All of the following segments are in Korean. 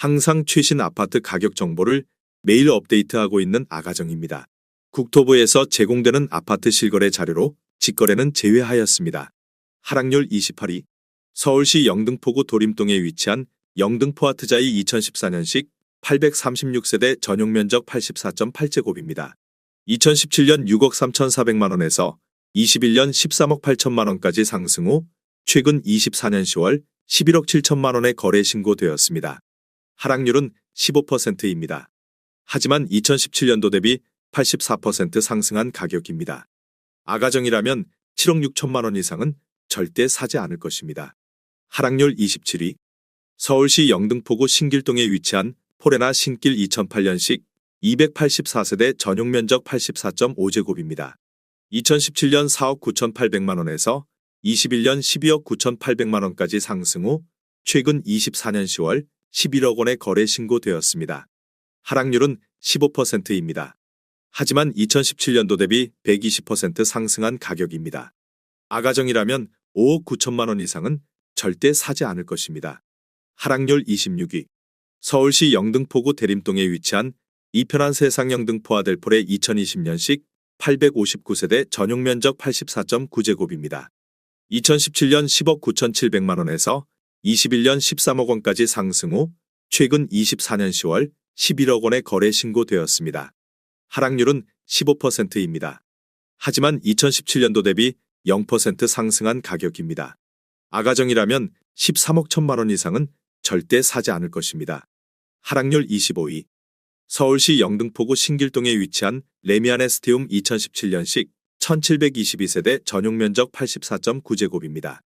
항상 최신 아파트 가격 정보를 매일 업데이트하고 있는 아가정입니다. 국토부에서 제공되는 아파트 실거래 자료로 직거래는 제외하였습니다. 하락률 28위. 서울시 영등포구 도림동에 위치한 영등포 아트자이 2014년식 836세대 전용면적 84.8제곱입니다. 2017년 6억 3,400만 원에서 21년 13억 8천만 원까지 상승 후 최근 24년 10월 11억 7천만 원에 거래 신고되었습니다. 하락률은 15%입니다. 하지만 2017년도 대비 84% 상승한 가격입니다. 아가정이라면 7억 6천만 원 이상은 절대 사지 않을 것입니다. 하락률 27위. 서울시 영등포구 신길동에 위치한 포레나 신길 2008년식 284세대 전용면적 84.5제곱입니다. 2017년 4억 9,800만 원에서 21년 12억 9,800만 원까지 상승 후 최근 24년 10월 11억 원에 거래 신고되었습니다. 하락률은 15%입니다. 하지만 2017년도 대비 120% 상승한 가격입니다. 아가정이라면 5억 9천만 원 이상은 절대 사지 않을 것입니다. 하락률 26위. 서울시 영등포구 대림동에 위치한 이편한 세상 영등포 아델폴의 2020년식 859세대 전용면적 84.9제곱입니다. 2017년 10억 9,700만 원에서 21년 13억 원까지 상승 후 최근 24년 10월 11억 원에 거래 신고되었습니다. 하락률은 15%입니다. 하지만 2017년도 대비 0% 상승한 가격입니다. 아가정이라면 13억 1천만 원 이상은 절대 사지 않을 것입니다. 하락률 25위. 서울시 영등포구 신길동에 위치한 레미안 에스티움 2017년식 1722세대 전용면적 84.9제곱입니다.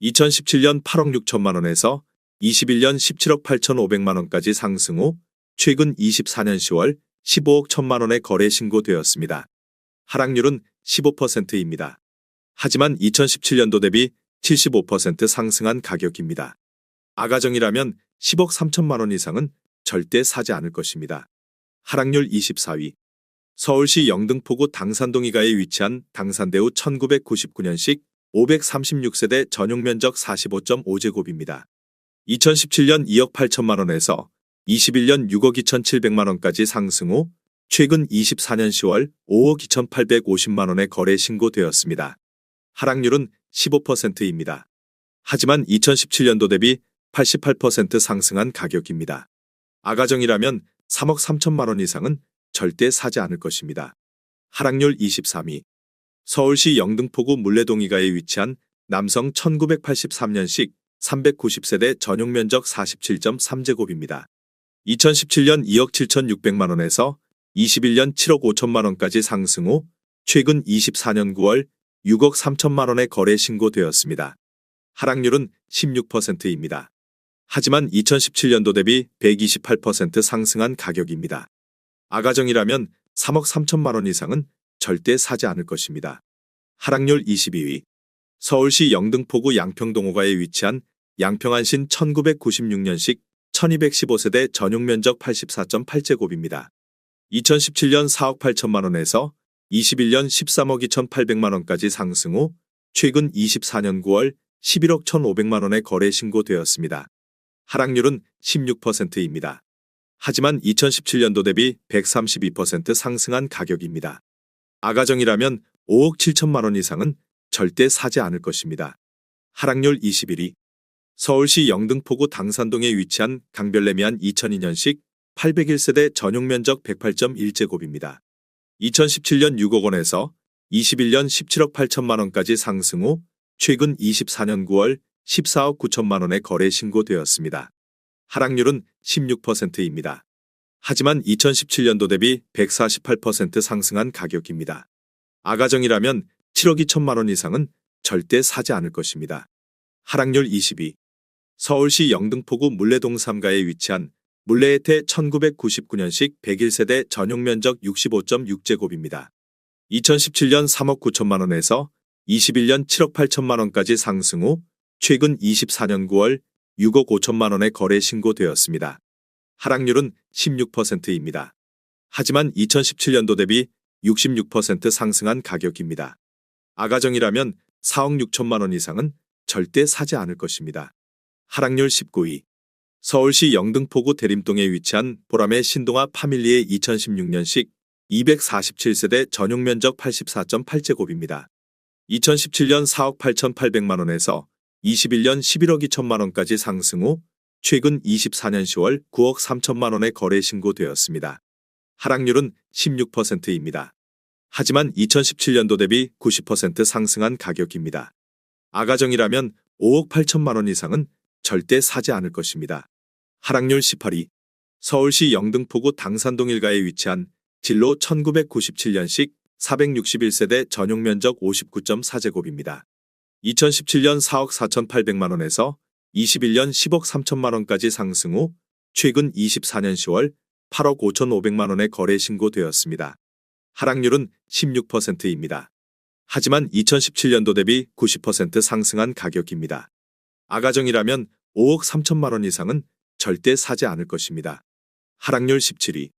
2017년 8억 6천만 원에서 21년 17억 8천5백만 원까지 상승 후 최근 24년 10월 15억 1천만 원에 거래 신고되었습니다. 하락률은 15%입니다. 하지만 2017년도 대비 75% 상승한 가격입니다. 아가정이라면 10억 3천만 원 이상은 절대 사지 않을 것입니다. 하락률 24위. 서울시 영등포구 당산동이가에 위치한 당산대우 1999년식 536세대 전용면적 45.5제곱입니다. 2017년 2억 8천만 원에서 21년 6억 2천7백만 원까지 상승 후 최근 24년 10월 5억 2천8백오십만 원에 거래 신고되었습니다. 하락률은 15%입니다. 하지만 2017년도 대비 88% 상승한 가격입니다. 아가정이라면 3억 3천만 원 이상은 절대 사지 않을 것입니다. 하락률 23위. 서울시 영등포구 물레동이가에 위치한 남성 1983년식 390세대 전용면적 47.3제곱입니다. 2017년 2억 7천6백만 원에서 21년 7억 5천만 원까지 상승 후 최근 24년 9월 6억 3천만 원에 거래 신고되었습니다. 하락률은 16%입니다. 하지만 2017년도 대비 128% 상승한 가격입니다. 아가정이라면 3억 3천만 원 이상은 절대 사지 않을 것입니다. 하락률 22위. 서울시 영등포구 양평동호가에 위치한 양평안신 1996년식 1215세대 전용면적 84.8제곱입니다. 2017년 4억 8천만 원에서 21년 13억 2천8백만 원까지 상승 후 최근 24년 9월 11억 1,500만 원에 거래 신고되었습니다. 하락률은 16%입니다. 하지만 2017년도 대비 132% 상승한 가격입니다. 아가정이라면 5억 7천만 원 이상은 절대 사지 않을 것입니다. 하락률 21위. 서울시 영등포구 당산동에 위치한 강별레미안 2002년식 801세대 전용면적 108.1제곱입니다. 2017년 6억 원에서 21년 17억 8천만 원까지 상승 후 최근 24년 9월 14억 9천만 원에 거래 신고되었습니다. 하락률은 16%입니다. 하지만 2017년도 대비 148% 상승한 가격입니다. 아가정이라면 7억 2천만 원 이상은 절대 사지 않을 것입니다. 하락률 22. 서울시 영등포구 물레동 3가에 위치한 물레혜태 1999년식 101세대 전용면적 65.6제곱입니다. 2017년 3억 9천만 원에서 21년 7억 8천만 원까지 상승 후 최근 24년 9월 6억 5천만 원에 거래 신고되었습니다. 하락률은 16%입니다. 하지만 2017년도 대비 66% 상승한 가격입니다. 아가정이라면 4억 6천만 원 이상은 절대 사지 않을 것입니다. 하락률 19위. 서울시 영등포구 대림동에 위치한 보람의 신동아 파밀리의 2016년식 247세대 전용 면적 84.8제곱입니다. 2017년 4억 8,800만 원에서 21년 11억 2천만 원까지 상승 후 최근 24년 10월 9억 3천만 원에 거래 신고되었습니다. 하락률은 16%입니다. 하지만 2017년도 대비 90% 상승한 가격입니다. 아가정이라면 5억 8천만 원 이상은 절대 사지 않을 것입니다. 하락률 18위. 서울시 영등포구 당산동 일가에 위치한 진로 1997년식 461세대 전용 면적 59.4제곱입니다. 2017년 4억 4,800만 원에서 21년 10억 3천만 원까지 상승 후 최근 24년 10월 8억 5,500만 원에 거래 신고되었습니다. 하락률은 16%입니다. 하지만 2017년도 대비 90% 상승한 가격입니다. 아가정이라면 5억 3천만 원 이상은 절대 사지 않을 것입니다. 하락률 17위.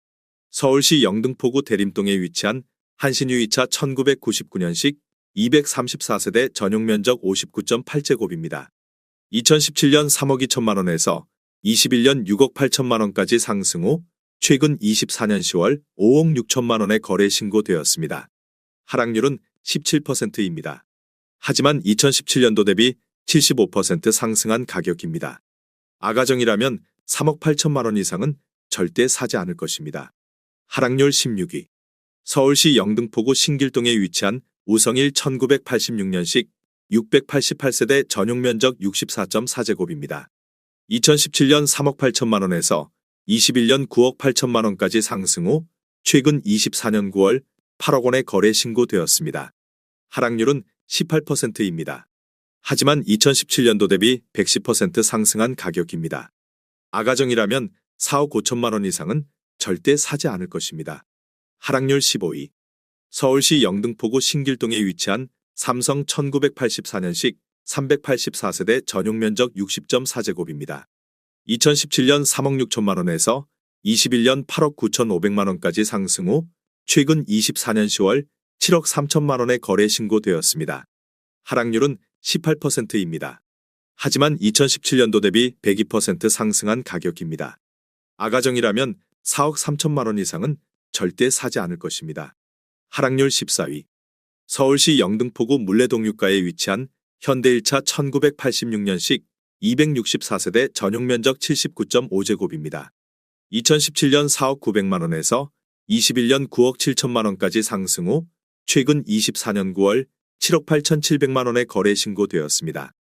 서울시 영등포구 대림동에 위치한 한신유이차 1999년식 234세대 전용 면적 59.8제곱입니다. 2017년 3억 2천만 원에서 21년 6억 8천만 원까지 상승 후 최근 24년 10월 5억 6천만 원에 거래 신고되었습니다. 하락률은 17%입니다. 하지만 2017년도 대비 75% 상승한 가격입니다. 아가정이라면 3억 8천만 원 이상은 절대 사지 않을 것입니다. 하락률 16위. 서울시 영등포구 신길동에 위치한 우성일 1986년식 688세대 전용 면적 64.4제곱입니다. 2017년 3억 8천만 원에서 21년 9억 8천만 원까지 상승 후 최근 24년 9월 8억 원에 거래 신고되었습니다. 하락률은 18%입니다. 하지만 2017년도 대비 110% 상승한 가격입니다. 아가정이라면 4억 5천만 원 이상은 절대 사지 않을 것입니다. 하락률 15위. 서울시 영등포구 신길동에 위치한 삼성 1984년식 384세대 전용 면적 60.4제곱입니다. 2017년 3억 6천만 원에서 21년 8억 9,500만 원까지 상승 후 최근 24년 10월 7억 3천만 원에 거래 신고되었습니다. 하락률은 18%입니다. 하지만 2017년도 대비 102% 상승한 가격입니다. 아가정이라면 4억 3천만 원 이상은 절대 사지 않을 것입니다. 하락률 14위. 서울시 영등포구 물레동유가에 위치한 현대 1차 1986년식 264세대 전용 면적 79.5제곱입니다. 2017년 4억 900만 원에서 21년 9억 7천만 원까지 상승 후 최근 24년 9월 7억 8,700만 원에 거래 신고되었습니다.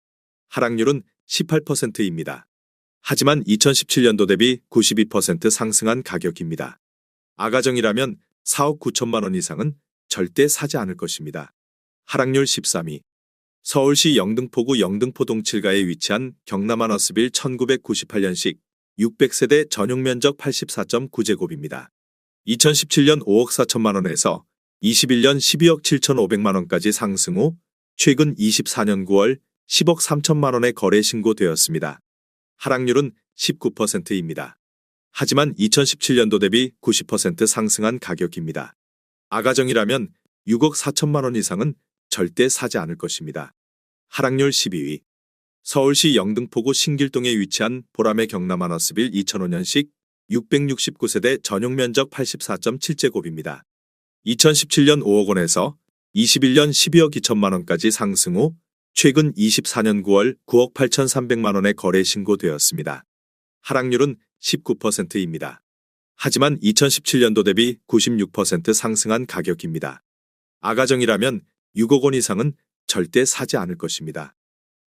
하락률은 18%입니다. 하지만 2017년도 대비 92% 상승한 가격입니다. 아가정이라면 4억 9천만 원 이상은 절대 사지 않을 것입니다. 하락률 13위. 서울시 영등포구 영등포동 7가에 위치한 경남한어스빌 1998년식 600세대 전용 면적 84.9제곱입니다. 2017년 5억 4천만 원에서 21년 12억 7,500만 원까지 상승 후 최근 24년 9월 10억 3천만 원에 거래 신고되었습니다. 하락률은 19%입니다. 하지만 2017년도 대비 90% 상승한 가격입니다. 아가정이라면 6억 4천만 원 이상은 절대 사지 않을 것입니다. 하락률 12위. 서울시 영등포구 신길동에 위치한 보람의 경남한어스빌 2005년식 669세대 전용 면적 84.7제곱입니다. 2017년 5억 원에서 21년 12억 2천만 원까지 상승 후 최근 24년 9월 9억 8,300만 원에 거래 신고되었습니다. 하락률은 19%입니다. 하지만 2017년도 대비 96% 상승한 가격입니다. 아가정이라면 6억 원 이상은 절대 사지 않을 것입니다.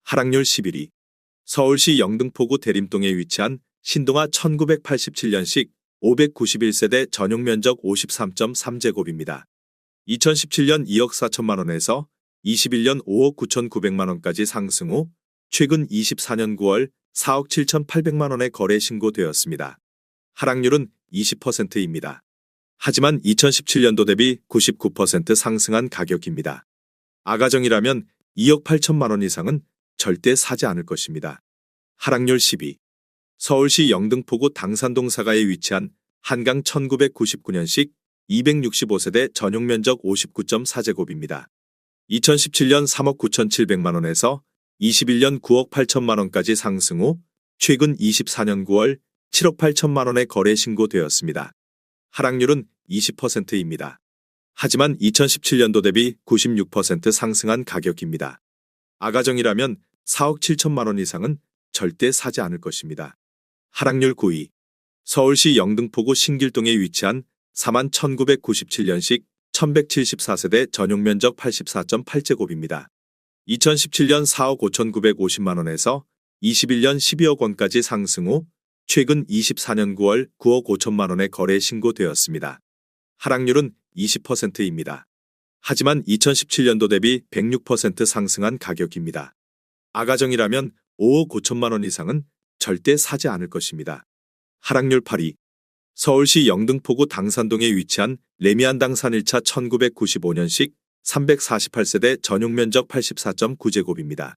하락률 11위. 서울시 영등포구 대림동에 위치한 신동아 1987년식 591세대 전용 면적 53.3제곱입니다. 2017년 2억 4천만 원에서 21년 5억 9,900만 원까지 상승 후 최근 24년 9월 4억 7,800만 원에 거래 신고되었습니다. 하락률은 20%입니다. 하지만 2017년도 대비 99% 상승한 가격입니다. 아가정이라면 2억 8천만 원 이상은 절대 사지 않을 것입니다. 하락률 10위. 서울시 영등포구 당산동 4가에 위치한 한강 1999년식 265세대 전용 면적 59.4제곱입니다. 2017년 3억 9,700만 원에서 21년 9억 8천만 원까지 상승 후 최근 24년 9월 7억 8천만 원의 거래 신고되었습니다. 하락률은 20%입니다. 하지만 2017년도 대비 96% 상승한 가격입니다. 아가정이라면 4억 7천만 원 이상은 절대 사지 않을 것입니다. 하락률 9위. 서울시 영등포구 신길동에 위치한 41,997년식 1174세대 전용면적 84.8제곱입니다. 2017년 4억 5,950만 원에서 21년 12억 원까지 상승 후 최근 24년 9월 9억 5천만 원의 거래 신고되었습니다. 하락률은 20%입니다. 하지만 2017년도 대비 106% 상승한 가격입니다. 아가정이라면 5억 5천만 원 이상은 절대 사지 않을 것입니다. 하락률 8위. 서울시 영등포구 당산동에 위치한 레미안 당산 1차 1995년식 348세대 전용면적 84.9제곱입니다.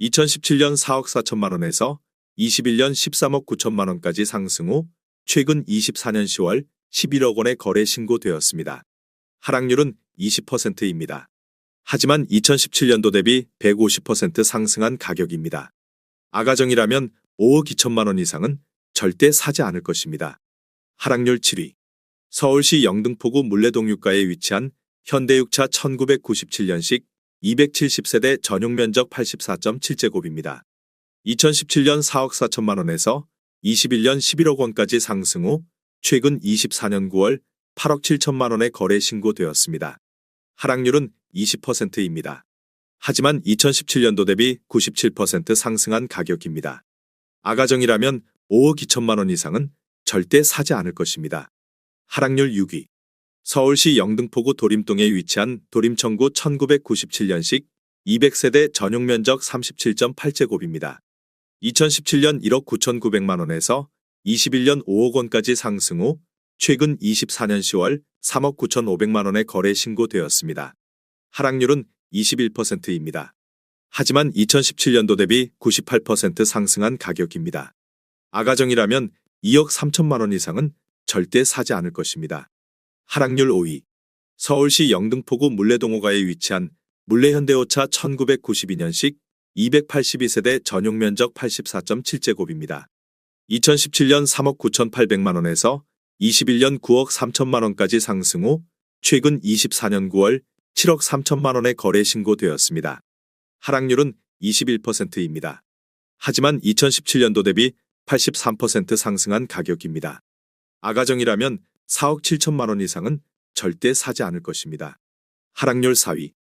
2017년 4억 4천만 원에서 21년 13억 9천만 원까지 상승 후 최근 24년 10월 11억 원의 거래 신고되었습니다. 하락률은 20%입니다. 하지만 2017년도 대비 150% 상승한 가격입니다. 아가정이라면 5억 2천만 원 이상은 절대 사지 않을 것입니다. 하락률 7위. 서울시 영등포구 물레동유가에 위치한 현대육차 1997년식 270세대 전용면적 84.7제곱입니다. 2017년 4억 4천만 원에서 21년 11억 원까지 상승 후 최근 24년 9월 8억 7천만 원의 거래 신고되었습니다. 하락률은 20%입니다. 하지만 2017년도 대비 97% 상승한 가격입니다. 아가정이라면 5억 2천만 원 이상은 절대 사지 않을 것입니다. 하락률 6위. 서울시 영등포구 도림동에 위치한 도림청구 1997년식 200세대 전용면적 37.8제곱입니다. 2017년 1억 9,900만 원에서 21년 5억 원까지 상승 후 최근 24년 10월 3억 9,500만 원의 거래 신고되었습니다. 하락률은 21%입니다. 하지만 2017년도 대비 98% 상승한 가격입니다. 아가정이라면 2억 3천만 원 이상은 절대 사지 않을 것입니다. 하락률 5위. 서울시 영등포구 물레동호가에 위치한 물레현대오차 1992년식 282세대 전용면적 84.7제곱입니다. 2017년 3억 9,800만 원에서 21년 9억 3천만 원까지 상승 후 최근 24년 9월 7억 3천만 원의 거래 신고되었습니다. 하락률은 21%입니다. 하지만 2017년도 대비 83% 상승한 가격입니다. 아가정이라면 4억 7천만 원 이상은 절대 사지 않을 것입니다. 하락률 4위.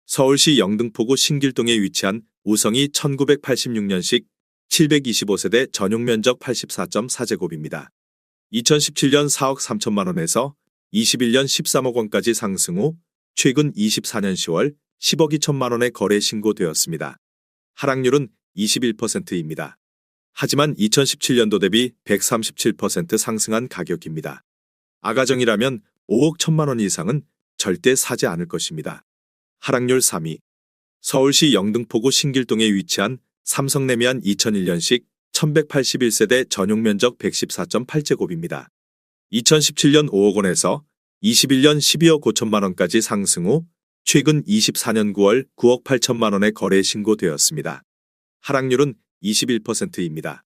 서울시 영등포구 신길동에 위치한 우성이 1986년식 725세대 전용면적 84.4제곱입니다. 2017년 4억 3천만 원에서 21년 13억 원까지 상승 후 최근 24년 10월 10억 2천만 원의 거래 신고되었습니다. 하락률은 21%입니다. 하지만 2017년도 대비 137% 상승한 가격입니다. 아가정이라면 5억 1천만 원 이상은 절대 사지 않을 것입니다. 하락률 3위. 서울시 영등포구 신길동에 위치한 삼성레미안 2001년식 1181세대 전용면적 114.8제곱입니다. 2017년 5억 원에서 21년 12억 5천만 원까지 상승 후 최근 24년 9월 9억 8천만 원의 거래 신고되었습니다. 하락률은 21%입니다.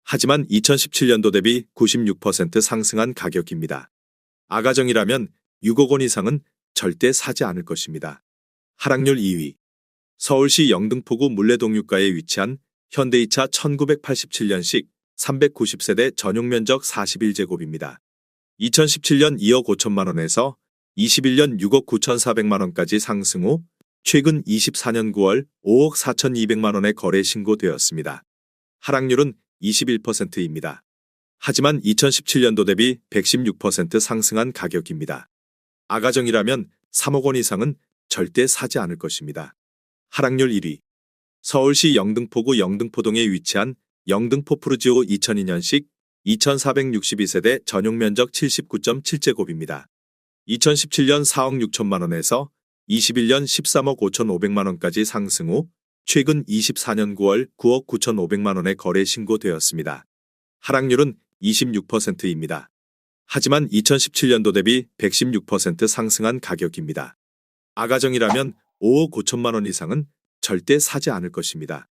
하지만 2017년도 대비 96% 상승한 가격입니다. 아가정이라면 6억 원 이상은 절대 사지 않을 것입니다. 하락률 2위. 서울시 영등포구 물레동유가에 위치한 현대이차 1987년식 390세대 전용면적 41제곱입니다. 2017년 2억 5천만 원에서 21년 6억 9,400만 원까지 상승 후 최근 24년 9월 5억 4,200만 원의 거래 신고되었습니다. 하락률은 21%입니다. 하지만 2017년도 대비 116% 상승한 가격입니다. 아가정이라면 3억 원 이상은 절대 사지 않을 것입니다. 하락률 1위. 서울시 영등포구 영등포동에 위치한 영등포 푸르지오 2002년식 2462세대 전용면적 79.7제곱입니다. 2017년 4억 6천만 원에서 21년 13억 5,500만 원까지 상승 후 최근 24년 9월 9억 9,500만 원의 거래 신고되었습니다. 하락률은 26%입니다. 하지만 2017년도 대비 116% 상승한 가격입니다. 아가정이라면 5억 5천만 원 이상은 절대 사지 않을 것입니다.